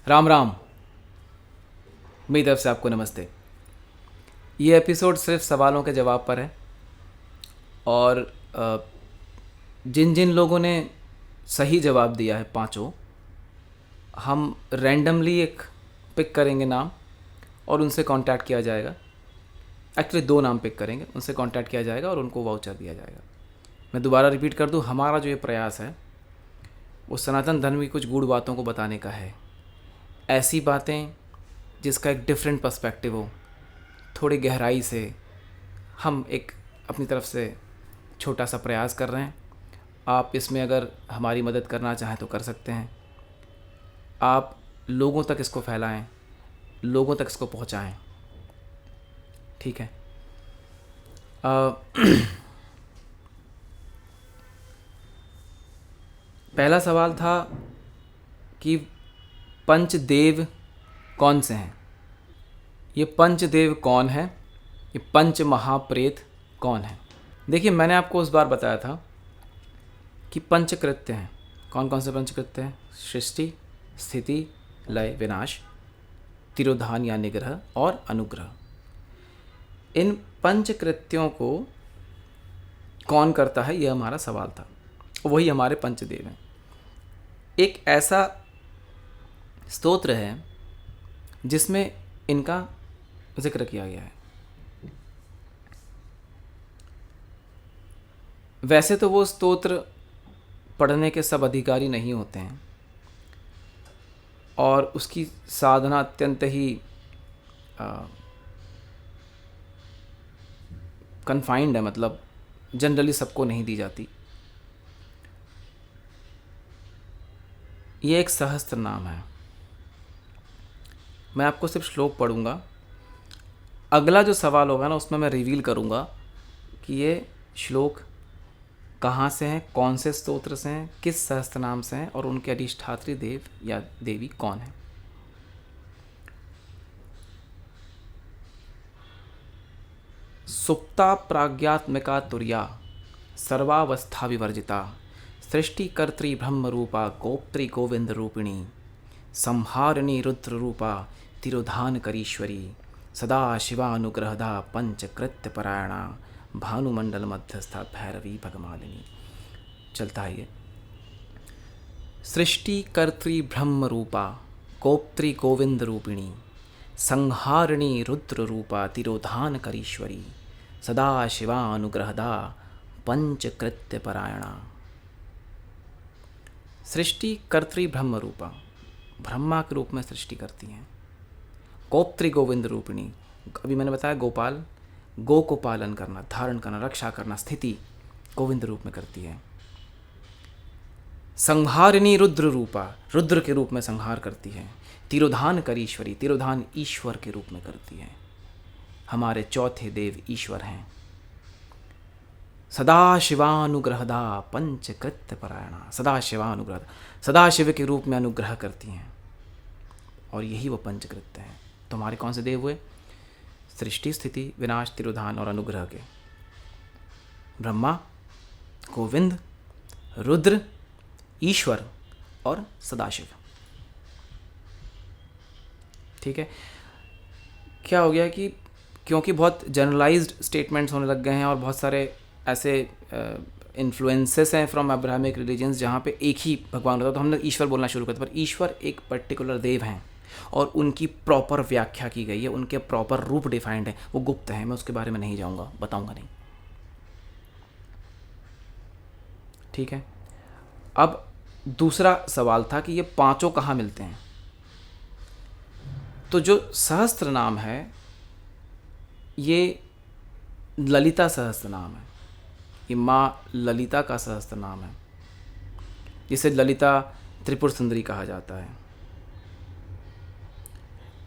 राम राम। मेरी तरफ से आपको नमस्ते। ये एपिसोड सिर्फ सवालों के जवाब पर है और जिन जिन लोगों ने सही जवाब दिया है पांचों, हम रैंडमली एक पिक करेंगे नाम और उनसे कांटेक्ट किया जाएगा। एक्चुअली दो नाम पिक करेंगे, उनसे कांटेक्ट किया जाएगा और उनको वाउचर दिया जाएगा। मैं दोबारा रिपीट कर दूं, हमारा जो ये प्रयास है वो सनातन धर्म की कुछ गूढ़ बातों को बताने का है। ऐसी बातें जिसका एक डिफरेंट पर्सपेक्टिव हो, थोड़ी गहराई से हम एक अपनी तरफ से छोटा सा प्रयास कर रहे हैं। आप इसमें अगर हमारी मदद करना चाहें तो कर सकते हैं। आप लोगों तक इसको फैलाएं, लोगों तक इसको पहुंचाएं। ठीक है। पहला सवाल था कि पंचदेव कौन से हैं। ये पंचदेव कौन है, ये पंच महाप्रेत कौन है। देखिए, मैंने आपको उस बार बताया था कि पंचकृत्य हैं। कौन कौन से पंचकृत्य हैं? सृष्टि, स्थिति, लय, विनाश, तिरोधान या निग्रह और अनुग्रह। इन पंचकृत्यों को कौन करता है, यह हमारा सवाल था। वही हमारे पंचदेव हैं। एक ऐसा स्तोत्र है जिसमें इनका जिक्र किया गया है। वैसे तो वो स्तोत्र पढ़ने के सब अधिकारी नहीं होते हैं और उसकी साधना अत्यंत ही कन्फाइंड है, मतलब जनरली सबको नहीं दी जाती। ये एक सहस्त्र नाम है। मैं आपको सिर्फ श्लोक पढ़ूंगा। अगला जो सवाल होगा ना, उसमें मैं रिवील करूंगा कि ये श्लोक कहाँ से हैं, कौन से स्तोत्र से हैं, किस सहस्त्र नाम से हैं और उनके अधिष्ठात्री देव या देवी कौन है। सुप्ता प्राज्ञात्मिका तुर्या सर्वावस्था विवर्जिता सृष्टिकर्त्री ब्रह्म रूपा गोप्त्री गोविंद रूपिणी संहारिणी रुद्र रूपा तिरोधान करीश्वरी सदा शिवानुग्रहदा पंचकृत्य परायणा भानुमंडल मध्यस्था भैरवी भगमालिनी। चलता है ये। सृष्टि कर्त्री ब्रह्म रूपा गोप्त्री गोविंद रूपिणी संहारिणी रुद्र रूपा तिरोधान करीश्वरी सदा शिवानुग्रहदा पंचकृत्य परायणा। सृष्टि कर्त्री ब्रह्म रूपा, ब्रह्मा के रूप में सृष्टि करती हैं। गोप्त्री गोविंद रूपिणी, अभी मैंने बताया गोपाल, गो को पालन करना, धारण करना, रक्षा करना, स्थिति गोविंद रूप में करती है। संहारिणी रुद्र रूपा, रुद्र के रूप में संहार करती है। तिरोधान करीश्वरी, तिरोधान ईश्वर के रूप में करती है। हमारे चौथे देव ईश्वर हैं। सदा शिवानुग्रहदा पंचकृत्य परायणा, सदा शिवानुग्रह, सदा शिव के रूप में अनुग्रह करती हैं और यही वो पंचकृत्य हैं। तो हमारे कौन से देव हुए? सृष्टि, स्थिति, विनाश, तिरोधान और अनुग्रह के ब्रह्मा, गोविंद, रुद्र, ईश्वर और सदाशिव। ठीक है। क्या हो गया कि क्योंकि बहुत जनरलाइज्ड स्टेटमेंट्स होने लग गए हैं और बहुत सारे ऐसे इन्फ्लुएंसेस हैं फ्रॉम अब्राहमिक रिलीजन्स जहाँ पे एक ही भगवान होता है, तो हमने ईश्वर बोलना शुरू कर दिया। पर ईश्वर एक पर्टिकुलर देव हैं और उनकी प्रॉपर व्याख्या की गई है, उनके प्रॉपर रूप डिफाइंड है, वो गुप्त है। मैं उसके बारे में नहीं जाऊंगा, बताऊंगा नहीं। ठीक है। अब दूसरा सवाल था कि ये पांचों कहाँ मिलते हैं। तो जो सहस्त्र नाम है ये ललिता सहस्त्र नाम है। ये माँ ललिता का सहस्त्र नाम है, जिसे ललिता त्रिपुर सुंदरी कहा जाता है।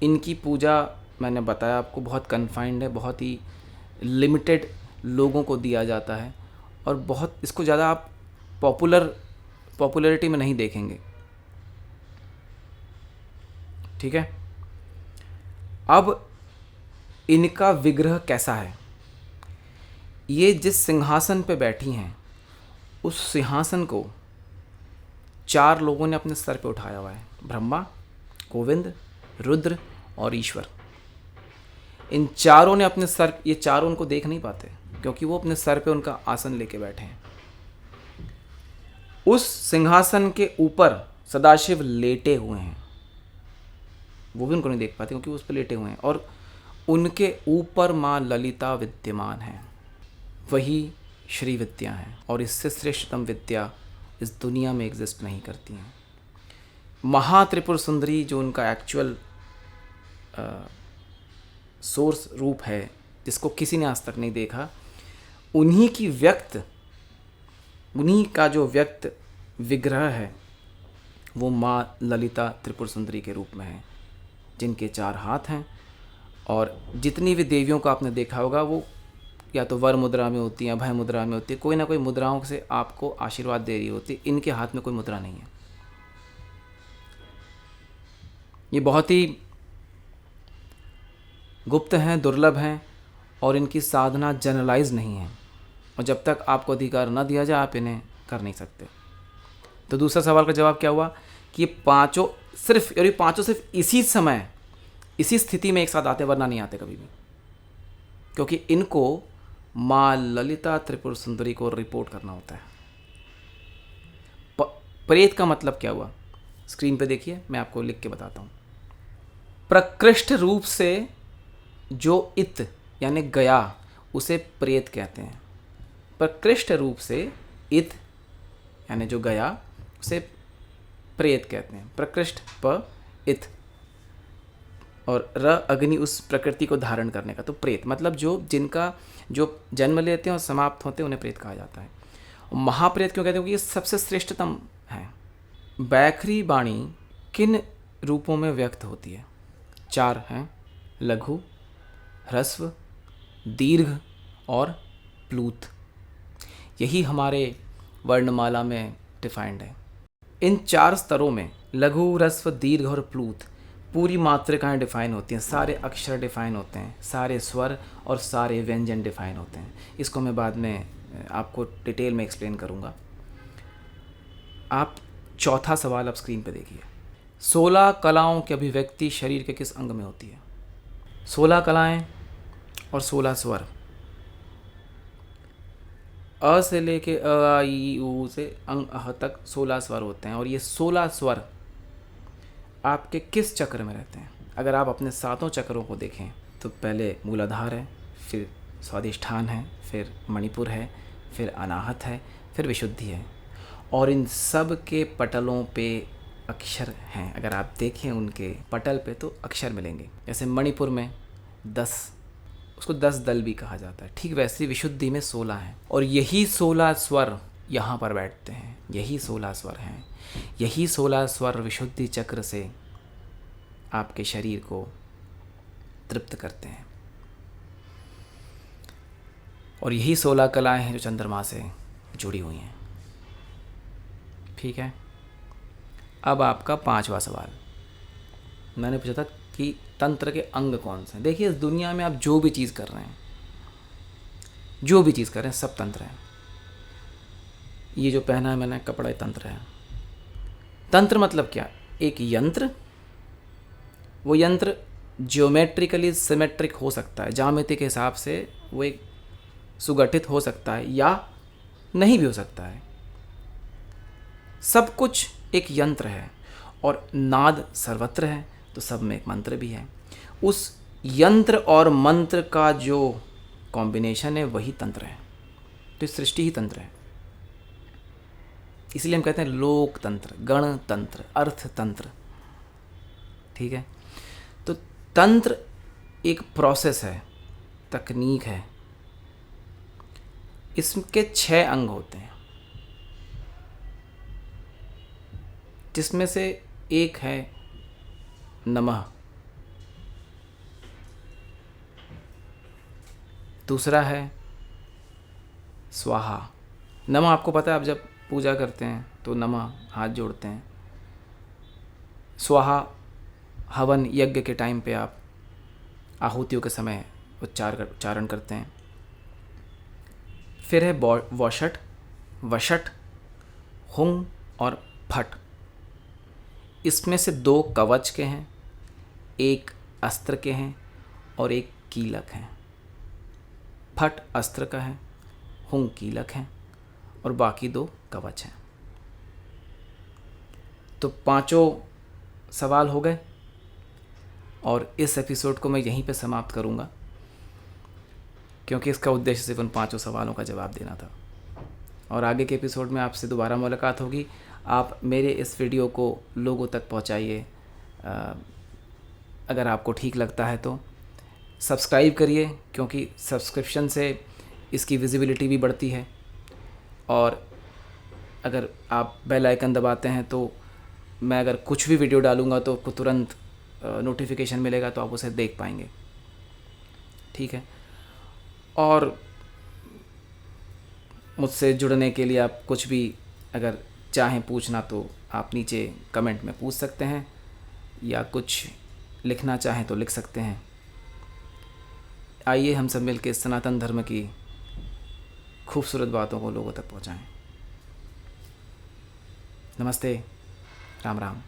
इनकी पूजा मैंने बताया आपको बहुत कन्फाइंड है, बहुत ही लिमिटेड लोगों को दिया जाता है और बहुत इसको ज़्यादा आप पॉपुलैरिटी में नहीं देखेंगे। ठीक है। अब इनका विग्रह कैसा है? ये जिस सिंहासन पे बैठी हैं उस सिंहासन को 4 लोगों ने अपने सर पे उठाया हुआ है। ब्रह्मा, गोविंद, रुद्र और ईश्वर। इन चारों ने अपने सर, ये चारों उनको देख नहीं पाते क्योंकि वो अपने सर पे उनका आसन लेके बैठे हैं। उस सिंहासन के ऊपर सदाशिव लेटे हुए हैं, वो भी उनको नहीं देख पाते क्योंकि वो उस पर लेटे हुए हैं, और उनके ऊपर माँ ललिता विद्यमान है। वही श्री विद्या है और इससे श्रेष्ठतम विद्या इस दुनिया में एग्जिस्ट नहीं करती हैं। महात्रिपुर सुंदरी जो उनका एक्चुअल सोर्स रूप है, जिसको किसी ने आज तक नहीं देखा, उन्हीं का जो व्यक्त विग्रह है वो माँ ललिता त्रिपुर सुंदरी के रूप में है, जिनके 4 हाथ हैं। और जितनी भी देवियों को आपने देखा होगा वो या तो वर मुद्रा में होती हैं, अभय मुद्रा में होती है, कोई ना कोई मुद्राओं से आपको आशीर्वाद दे रही होती। इनके हाथ में कोई मुद्रा नहीं है। ये बहुत ही गुप्त हैं, दुर्लभ हैं, और इनकी साधना जनरलाइज नहीं है, और जब तक आपको अधिकार न दिया जाए आप इन्हें कर नहीं सकते। तो दूसरा सवाल का जवाब क्या हुआ कि ये पांचों सिर्फ इसी समय, इसी स्थिति में एक साथ आते, वरना नहीं आते कभी भी, क्योंकि इनको माँ ललिता त्रिपुर सुंदरी को रिपोर्ट करना होता है। प्रेत का मतलब क्या हुआ, स्क्रीन पे देखिए, मैं आपको लिख के बताता हूँ। प्रकृष्ट रूप से जो इत यानी गया, उसे प्रेत कहते हैं। प्रकृष्ट रूप से इत यानी जो गया, उसे प्रेत कहते हैं। प्रकृष्ट प इत और र अग्नि, उस प्रकृति को धारण करने का, तो प्रेत मतलब जिनका जो जन्म लेते हैं और समाप्त होते हैं उन्हें प्रेत कहा जाता है। और महाप्रेत क्यों कहते हैं? क्योंकि ये सबसे श्रेष्ठतम है। बैखरी वाणी किन रूपों में व्यक्त होती है? 4 हैं, लघु, ह्रस्व, दीर्घ और प्लूत। यही हमारे वर्णमाला में डिफाइंड है। इन 4 स्तरों में लघु, ह्रस्व, दीर्घ और प्लूत पूरी मात्रिकाएं डिफाइन होती हैं, सारे अक्षर डिफाइन होते हैं, सारे स्वर और सारे व्यंजन डिफाइन होते हैं। इसको मैं बाद में आपको डिटेल में एक्सप्लेन करूँगा। आप चौथा सवाल आप स्क्रीन पे देखिए। 16 कलाओं की अभिव्यक्ति शरीर के किस अंग में होती है? 16 कलाएं और 16 स्वर। अ से लेके अ आ ई ऊ से अंग अह तक 16 स्वर होते हैं, और ये 16 स्वर आपके किस चक्र में रहते हैं? अगर आप अपने 7 चक्रों को देखें तो पहले मूलाधार है, फिर स्वादिष्ठान है, फिर मणिपुर है, फिर अनाहत है, फिर विशुद्धि है, और इन सब के पटलों पे अक्षर हैं। अगर आप देखें उनके पटल पे तो अक्षर मिलेंगे। जैसे मणिपुर में 10, उसको 10 दल भी कहा जाता है, ठीक वैसे विशुद्धि में 16 हैं, और यही 16 स्वर यहाँ पर बैठते हैं। यही 16 स्वर हैं, यही 16 स्वर विशुद्धि चक्र से आपके शरीर को तृप्त करते हैं, और यही 16 कलाएं हैं जो चंद्रमा से जुड़ी हुई हैं। ठीक है, अब आपका 5वां सवाल। मैंने पूछा था कि तंत्र के अंग कौन से हैं। देखिए, इस दुनिया में आप जो भी चीज़ कर रहे हैं, सब तंत्र हैं। ये जो पहना है मैंने कपड़ा, ये तंत्र है। तंत्र मतलब क्या? एक यंत्र। वो यंत्र ज्योमेट्रिकली सिमेट्रिक हो सकता है, ज्यामिति के हिसाब से वो एक सुगठित हो सकता है या नहीं भी हो सकता है। सब कुछ एक यंत्र है, और नाद सर्वत्र है, तो सब में एक मंत्र भी है। उस यंत्र और मंत्र का जो कॉम्बिनेशन है वही तंत्र है। तो सृष्टि ही तंत्र है। इसलिए हम कहते हैं लोक तंत्र, गण तंत्र, अर्थ तंत्र। ठीक है, तो तंत्र एक प्रोसेस है, तकनीक है। इसके 6 अंग होते हैं, जिसमें से एक है नमः, दूसरा है स्वाहा। नमः आपको पता है, आप जब पूजा करते हैं तो नमः हाथ जोड़ते हैं। स्वाहा हवन यज्ञ के टाइम पे आप आहुतियों के समय उच्चारण करते हैं। फिर है वषट, वषट, हुंग और फट। इसमें से 2 कवच के हैं, एक अस्त्र के हैं और एक कीलक है। फट अस्त्र का है, हुंग कीलक है और बाकी 2 कवच हैं। तो 5 सवाल हो गए और इस एपिसोड को मैं यहीं पे समाप्त करूँगा, क्योंकि इसका उद्देश्य सिर्फ उन 5 सवालों का जवाब देना था। और आगे के एपिसोड में आपसे दोबारा मुलाकात होगी। आप मेरे इस वीडियो को लोगों तक पहुंचाइए। अगर आपको ठीक लगता है तो सब्सक्राइब करिए, क्योंकि सब्सक्रिप्शन से इसकी विजिबिलिटी भी बढ़ती है। और अगर आप बेल आइकन दबाते हैं तो मैं अगर कुछ भी वीडियो डालूँगा तो आपको तुरंत नोटिफिकेशन मिलेगा, तो आप उसे देख पाएंगे। ठीक है। और मुझसे जुड़ने के लिए आप कुछ भी अगर चाहें पूछना तो आप नीचे कमेंट में पूछ सकते हैं, या कुछ लिखना चाहें तो लिख सकते हैं। आइए हम सब मिलकर सनातन धर्म की खूबसूरत बातों को लोगों तक पहुंचाएं। नमस्ते, राम राम।